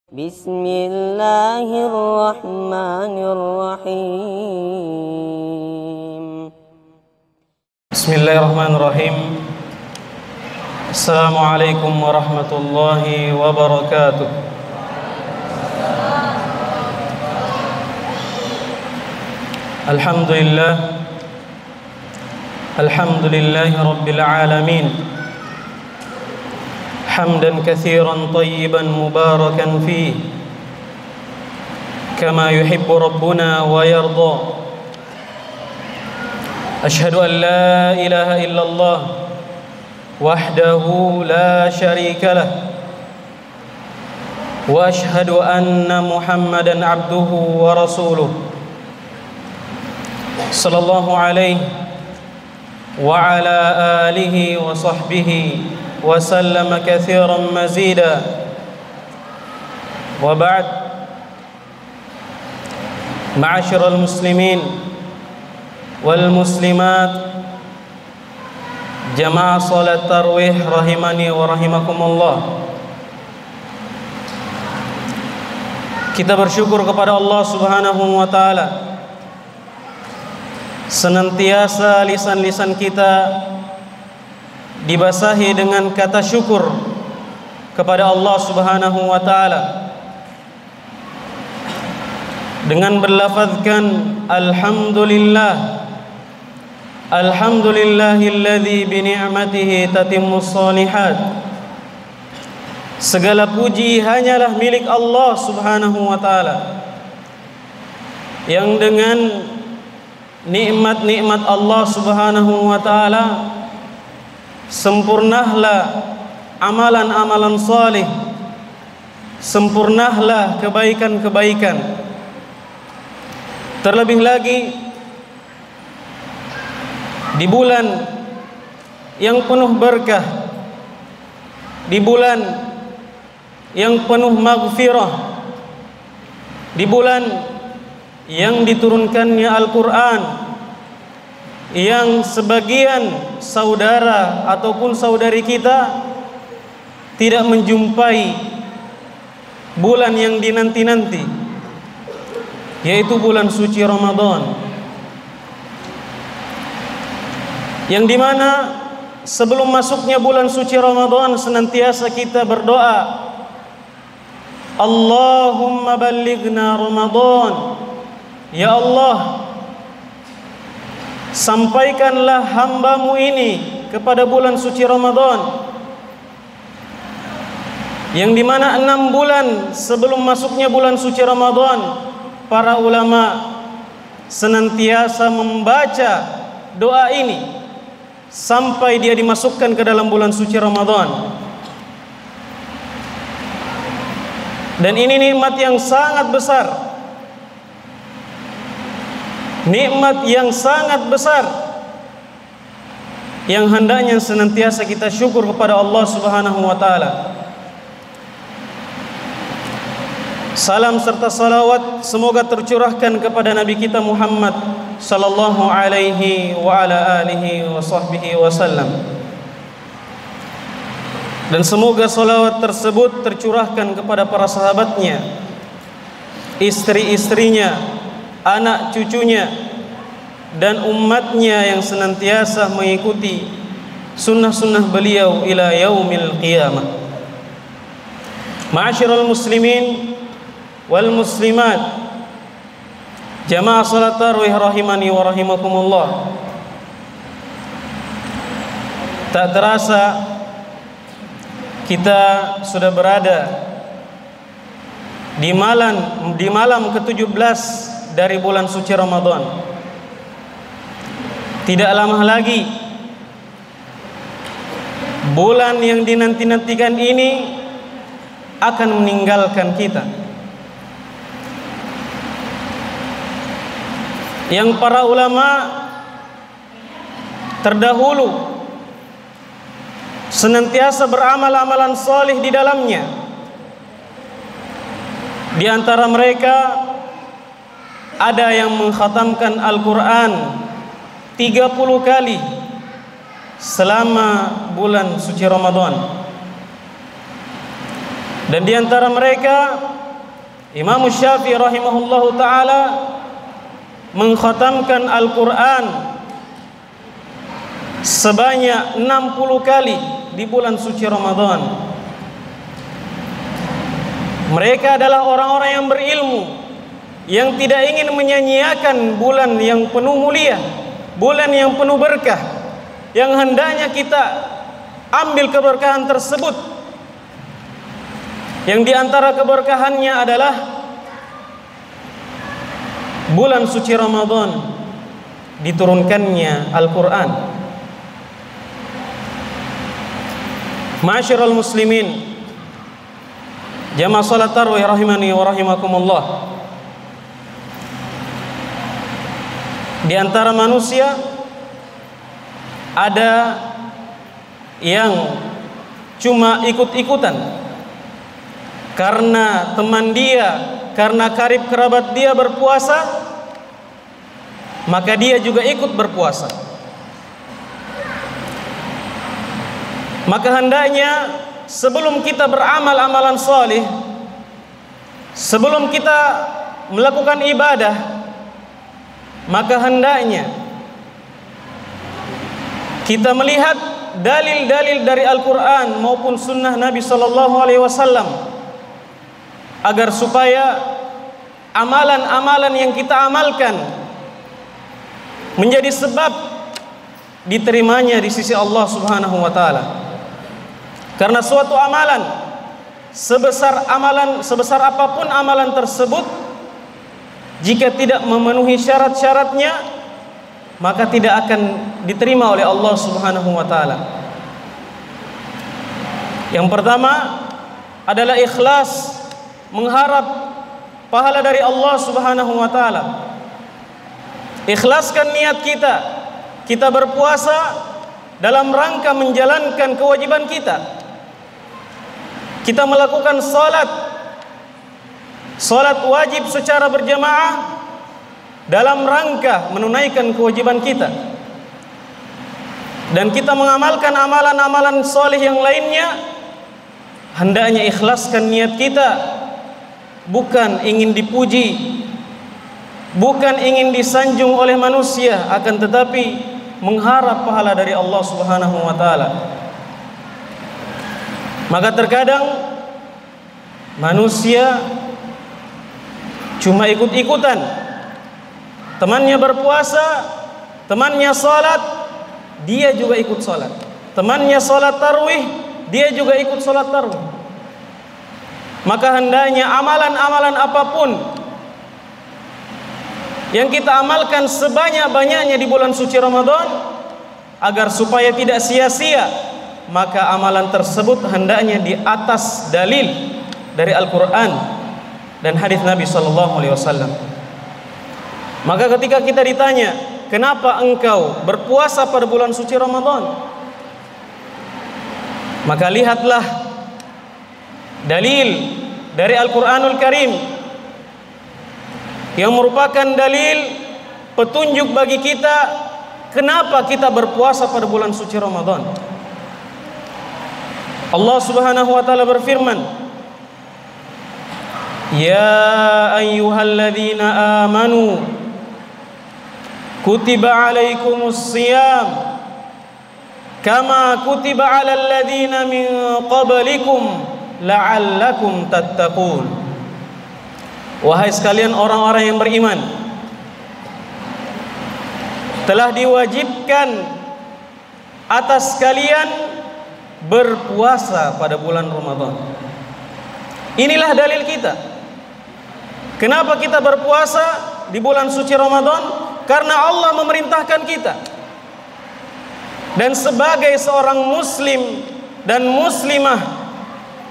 Bismillahirrahmanirrahim. Bismillahirrahmanirrahim. Assalamualaikum warahmatullahi wabarakatuh. Alhamdulillah. Alhamdulillahi rabbil alamin. حمدا كثيرا طيبا مباركا فيه كما يحب ربنا ويرضى. أشهد أن لا إله إلا الله وحده لا شريك له وأشهد أن محمدا عبده ورسوله صلى الله عليه وعلى آله وصحبه وسلم كثيرا مزيدا. وبعد، معاشر المسلمين والمسلمات جماعة صلاة التراويح rahimani wa rahimakumullah. Kita bersyukur kepada Allah Subhanahu wa taala. Senantiasa lisan-lisan kita dibasahi dengan kata syukur kepada Allah Subhanahu wa taala dengan berlafazkan alhamdulillah, alhamdulillahilladzi bi ni'matihi tatimmus shalihat. Segala puji hanyalah milik Allah Subhanahu wa taala yang dengan nikmat-nikmat Allah Subhanahu wa taala sempurnahlah amalan-amalan salih, sempurnahlah kebaikan-kebaikan. Terlebih lagi di bulan yang penuh berkah, di bulan yang penuh maghfirah, di bulan yang diturunkannya Al-Quran, yang sebagian saudara ataupun saudari kita tidak menjumpai bulan yang dinanti-nanti, yaitu bulan suci Ramadan, yang dimana sebelum masuknya bulan suci Ramadan senantiasa kita berdoa, Allahumma ballighna Ramadan, ya Allah, sampaikanlah hambamu ini kepada bulan suci Ramadan, yang dimana 6 bulan sebelum masuknya bulan suci Ramadan para ulama senantiasa membaca doa ini sampai dia dimasukkan ke dalam bulan suci Ramadan. Dan ini nikmat yang sangat besar, nikmat yang sangat besar yang hendaknya senantiasa kita syukur kepada Allah Subhanahu wa taala. Salam serta salawat semoga tercurahkan kepada Nabi kita Muhammad sallallahu alaihi wa ala alihi wa sahbihi wasallam. Dan semoga salawat tersebut tercurahkan kepada para sahabatnya, istri-istrinya, anak cucunya, dan umatnya yang senantiasa mengikuti sunnah-sunnah beliau ila yaumil qiyamah. Ma'asyiral muslimin wal muslimat, jamaah salat tarawih rahimani wa rahimakumullah. Tak terasa kita sudah berada di malam ke-17 dari bulan suci Ramadan. Tidak lama lagi bulan yang dinanti-nantikan ini akan meninggalkan kita, yang para ulama terdahulu senantiasa beramal amalan salih di dalamnya. Di antara mereka ada yang mengkhatamkan Al-Quran 30 kali selama bulan suci Ramadan. Dan di antara mereka Imam Syafi'i rahimahullahu taala mengkhatamkan Al-Qur'an sebanyak 60 kali di bulan suci Ramadan. Mereka adalah orang-orang yang berilmu, yang tidak ingin menyanyiakan bulan yang penuh mulia, bulan yang penuh berkah, yang hendaknya kita ambil keberkahan tersebut. Yang di antara keberkahannya adalah bulan suci Ramadan diturunkannya Al-Quran. Ma'asyiral muslimin, jamaah salat tarawih rahimani wa rahimakumullah. Di antara manusia ada yang cuma ikut-ikutan karena teman dia, karena karib kerabat dia berpuasa, maka dia juga ikut berpuasa. Maka hendaknya sebelum kita beramal amalan salih, sebelum kita melakukan ibadah, maka hendaknya kita melihat dalil-dalil dari Al-Quran maupun sunnah Nabi SAW, agar supaya amalan-amalan yang kita amalkan menjadi sebab diterimanya di sisi Allah Subhanahu wa taala. Karena suatu amalan sebesar apapun amalan tersebut, jika tidak memenuhi syarat-syaratnya, maka tidak akan diterima oleh Allah Subhanahu wa taala. Yang pertama adalah ikhlas, mengharap pahala dari Allah Subhanahu wa taala. Ikhlaskan niat kita. Kita berpuasa dalam rangka menjalankan kewajiban kita. Kita melakukan salat wajib secara berjamaah dalam rangka menunaikan kewajiban kita. Dan kita mengamalkan amalan-amalan soleh yang lainnya, hendaknya ikhlaskan niat kita, bukan ingin dipuji, bukan ingin disanjung oleh manusia, akan tetapi mengharap pahala dari Allah Subhanahu wa taala. Maka terkadang manusia cuma ikut-ikutan. Temannya berpuasa, temannya salat, dia juga ikut salat. Temannya salat tarawih, dia juga ikut salat tarawih. Maka hendaknya amalan-amalan apapun yang kita amalkan sebanyak-banyaknya di bulan suci Ramadan, agar supaya tidak sia-sia, maka amalan tersebut hendaknya di atas dalil dari Al-Quran dan hadis Nabi SAW. Maka ketika kita ditanya, kenapa engkau berpuasa pada bulan suci Ramadan, maka lihatlah dalil dari Al-Quranul Karim yang merupakan dalil petunjuk bagi kita kenapa kita berpuasa pada bulan suci Ramadan. Allah Subhanahu wa taala berfirman, "Ya ayyuhalladzina amanu kutiba alaikumus shiyam kama kutiba alal ladzina min qablikum la'allakum tattaqun." Wahai sekalian orang-orang yang beriman, telah diwajibkan atas kalian berpuasa pada bulan Ramadan. Inilah dalil kita. Kenapa kita berpuasa di bulan suci Ramadan? Karena Allah memerintahkan kita. Dan sebagai seorang muslim dan muslimah,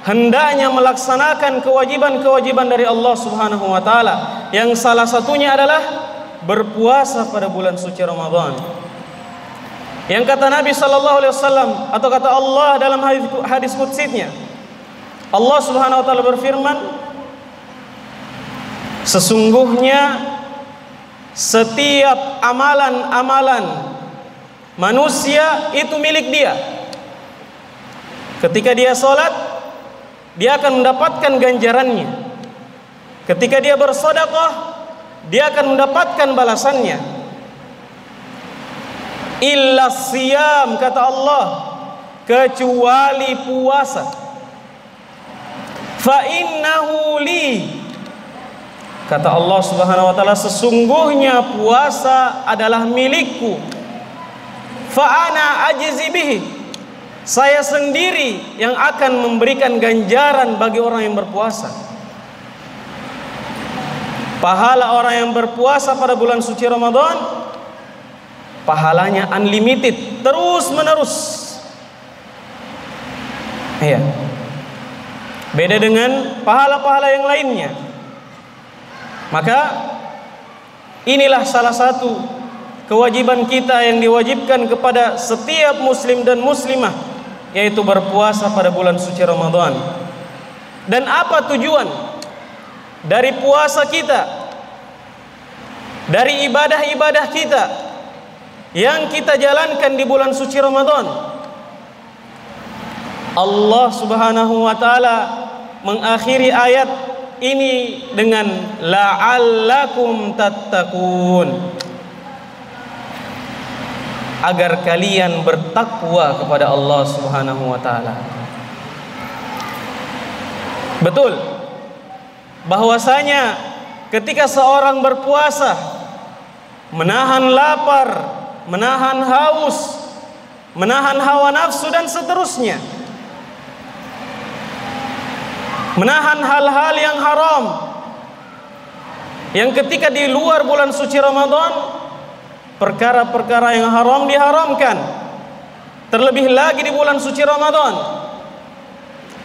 hendaknya melaksanakan kewajiban-kewajiban dari Allah Subhanahu wa taala, yang salah satunya adalah berpuasa pada bulan suci Ramadan. Yang kata Nabi sallallahu alaihi wasallam, atau kata Allah dalam hadis qudsinya, Allah Subhanahu wa taala berfirman, sesungguhnya setiap amalan-amalan manusia itu milik dia. Ketika dia salat, dia akan mendapatkan ganjarannya. Ketika dia bersedekah, dia akan mendapatkan balasannya. Illa siyam, kata Allah, kecuali puasa. Fa innahu li, kata Allah Subhanahu wa taala, sesungguhnya puasa adalah milikku. Fa ana ajzi bihi, saya sendiri yang akan memberikan ganjaran bagi orang yang berpuasa. Pahala orang yang berpuasa pada bulan suci Ramadan, pahalanya unlimited, terus menerus. Iya. Beda dengan pahala-pahala yang lainnya. Maka inilah salah satu kewajiban kita yang diwajibkan kepada setiap muslim dan muslimah, yaitu berpuasa pada bulan suci Ramadan. Dan apa tujuan dari puasa kita, dari ibadah-ibadah kita yang kita jalankan di bulan suci Ramadan? Allah Subhanahu wa taala mengakhiri ayat ini dengan la'allakum tattaqun, agar kalian bertakwa kepada Allah Subhanahu wa taala. Betul bahwasanya ketika seorang berpuasa, menahan lapar, menahan haus, menahan hawa nafsu dan seterusnya, menahan hal-hal yang haram, yang ketika di luar bulan suci Ramadan perkara-perkara yang haram diharamkan, terlebih lagi di bulan suci Ramadan.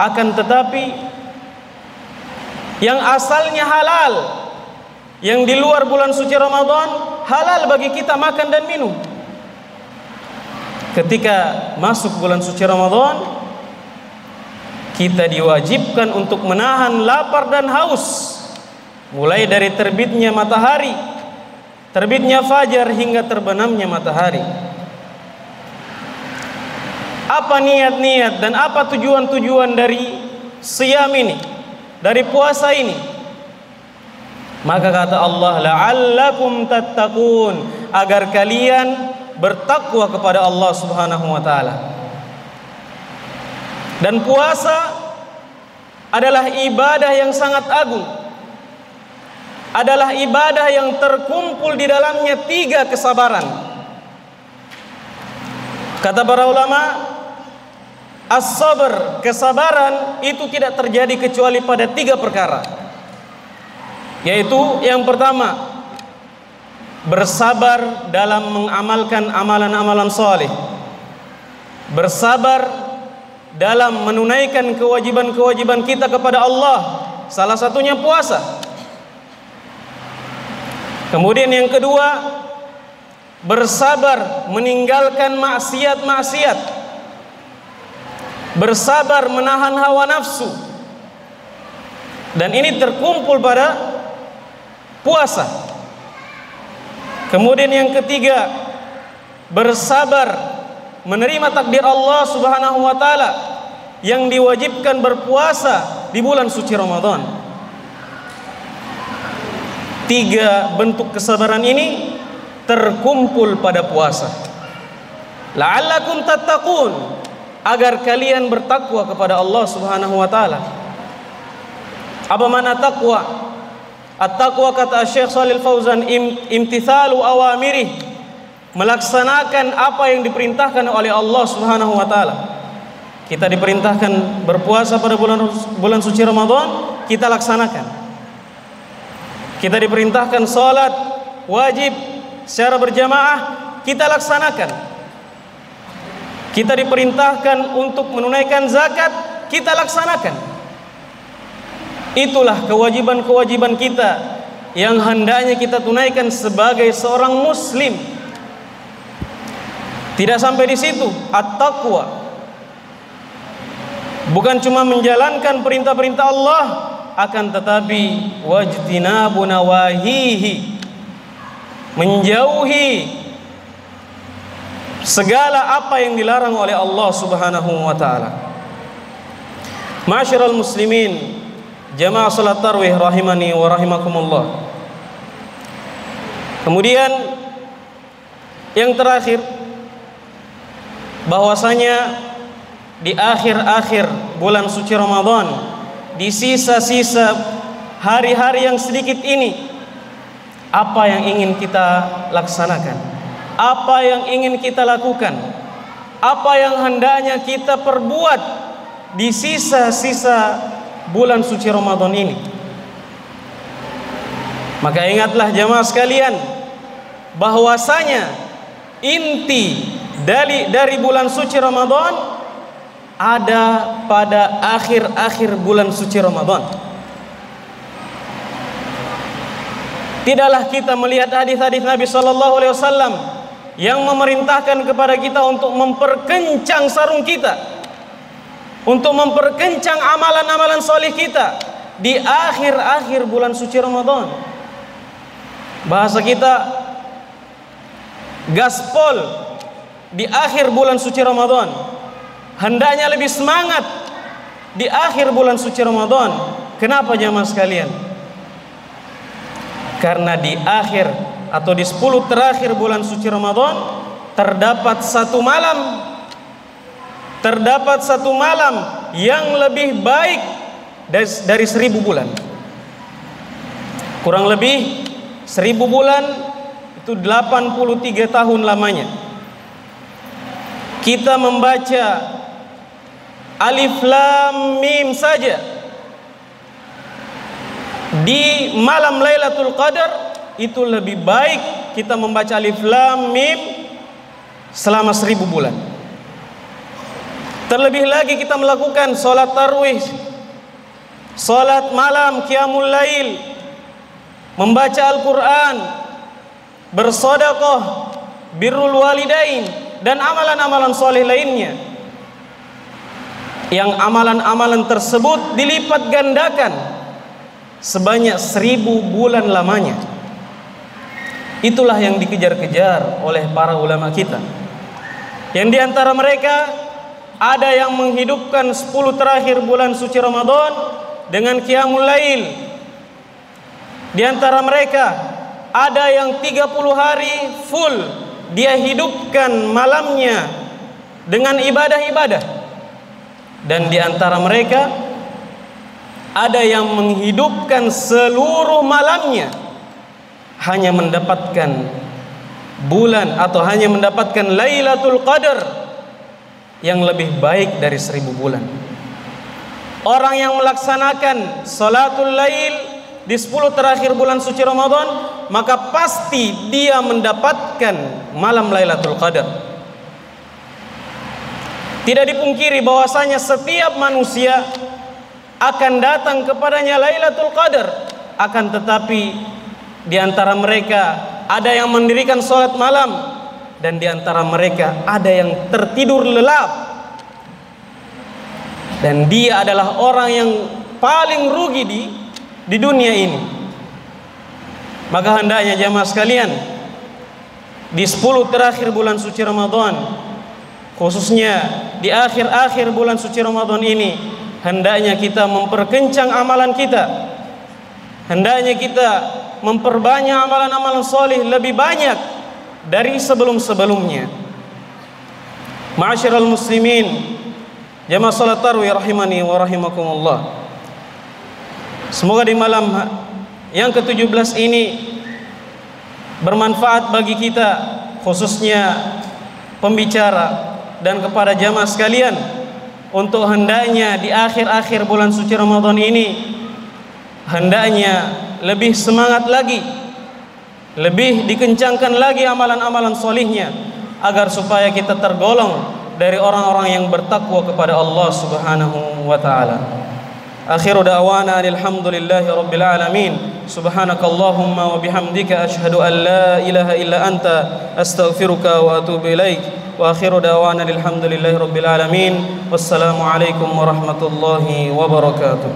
Akan tetapi yang asalnya halal, yang di luar bulan suci Ramadan halal bagi kita makan dan minum, ketika masuk bulan suci Ramadan kita diwajibkan untuk menahan lapar dan haus, mulai dari terbitnya matahari, terbitnya fajar, hingga terbenamnya matahari. Apa niat-niat dan apa tujuan-tujuan dari siyam ini, dari puasa ini? Maka kata Allah, la'allakum tattaqun, agar kalian bertakwa kepada Allah Subhanahu wa taala. Dan puasa adalah ibadah yang sangat agung, adalah ibadah yang terkumpul di dalamnya 3 kesabaran. Kata para ulama, as-sabr, kesabaran itu tidak terjadi kecuali pada 3 perkara. Yaitu yang pertama, bersabar dalam mengamalkan amalan-amalan saleh, bersabar dalam menunaikan kewajiban-kewajiban kita kepada Allah, salah satunya puasa. Kemudian yang kedua, bersabar meninggalkan maksiat-maksiat, bersabar menahan hawa nafsu, dan ini terkumpul pada puasa. Kemudian yang ketiga, bersabar menerima takdir Allah Subhanahu wa taala yang diwajibkan berpuasa di bulan suci Ramadan. 3 bentuk kesabaran ini terkumpul pada puasa. La'allakum tattaqun, agar kalian bertakwa kepada Allah Subhanahu wa taala. Apa makna takwa? At-taqwa, kata Syekh Shalih Fauzan, imtithalu awamirih, melaksanakan apa yang diperintahkan oleh Allah Subhanahu wa taala. Kita diperintahkan berpuasa pada bulan suci Ramadan, kita laksanakan. Kita diperintahkan salat wajib secara berjamaah, kita laksanakan. Kita diperintahkan untuk menunaikan zakat, kita laksanakan. Itulah kewajiban-kewajiban kita yang hendaknya kita tunaikan sebagai seorang muslim. Tidak sampai di situ, at-taqwa bukan cuma menjalankan perintah-perintah Allah, akan tetapi wajtinabu nawahihi, menjauhi segala apa yang dilarang oleh Allah Subhanahu wa taala. Ma'asyiral muslimin, jamaah salat tarawih rahimani wa rahimakumullah. Kemudian yang terakhir, bahwasanya di akhir-akhir bulan suci Ramadan, di sisa-sisa hari-hari yang sedikit ini, apa yang ingin kita laksanakan, apa yang ingin kita lakukan, apa yang hendaknya kita perbuat di sisa-sisa bulan suci Ramadan ini. Maka ingatlah jamaah sekalian, bahwasanya inti dari bulan suci Ramadan ada pada akhir-akhir bulan suci Ramadan. Tidaklah kita melihat hadis-hadis Nabi sallallahu alaihi wasallam yang memerintahkan kepada kita untuk memperkencang sarung kita, untuk memperkencang amalan-amalan soleh kita di akhir-akhir bulan suci Ramadan. Bahasa kita gaspol di akhir bulan suci Ramadan. Hendaknya lebih semangat di akhir bulan suci Ramadan. Kenapa jamaah sekalian? Karena di akhir atau di 10 terakhir bulan suci Ramadan terdapat satu malam yang lebih baik dari 1000 bulan. Kurang lebih 1000 bulan itu 83 tahun lamanya. Kita membaca Alif Lam Mim saja di malam Lailatul Qadar, itu lebih baik kita membaca Alif Lam Mim selama 1000 bulan. Terlebih lagi kita melakukan salat tarawih, salat malam, qiyamul lail, membaca Al-Quran, bersedekah, birrul walidain, dan amalan-amalan soleh lainnya, yang amalan-amalan tersebut dilipat gandakan sebanyak 1000 bulan lamanya. Itulah yang dikejar-kejar oleh para ulama kita, yang diantara mereka ada yang menghidupkan 10 terakhir bulan suci Ramadan dengan qiyamul lail. Di antara mereka ada yang 30 hari full dia hidupkan malamnya dengan ibadah-ibadah. Dan di antara mereka ada yang menghidupkan seluruh malamnya hanya mendapatkan bulan atau hanya mendapatkan Lailatul Qadar yang lebih baik dari 1000 bulan. Orang yang melaksanakan salatul lail di 10 terakhir bulan suci Ramadan, maka pasti dia mendapatkan malam Lailatul Qadar. Tidak dipungkiri bahwasanya setiap manusia akan datang kepadanya Lailatul Qadar, akan tetapi di antara mereka ada yang mendirikan salat malam, dan di antara mereka ada yang tertidur lelap, dan dia adalah orang yang paling rugi di dunia ini. Maka hendaknya jamaah sekalian, di 10 terakhir bulan suci Ramadan, khususnya di akhir-akhir bulan suci Ramadan ini, hendaknya kita memperkencang amalan kita, hendaknya kita memperbanyak amalan-amalan soleh lebih banyak dari sebelum-sebelumnya. Ma'asyiral muslimin, jamaah salat tarawih rahimani wa rahimakumullah. Semoga di malam yang ke-17 ini bermanfaat bagi kita, khususnya pembicara dan kepada jamaah sekalian, untuk hendaknya di akhir-akhir bulan suci Ramadan ini hendaknya lebih semangat lagi, lebih dikencangkan lagi amalan-amalan solihnya, agar supaya kita tergolong dari orang-orang yang bertakwa kepada Allah Subhanahu wa taala. Akhiru da'wana alhamdulillahi rabbil alamin. Subhanakallahumma wa bihamdika asyhadu an la ilaha illa anta astaghfiruka wa atubu ilaik. Wa akhiru da'wana alhamdulillahi rabbil alamin. Wassalamu alaikum warahmatullahi wabarakatuh.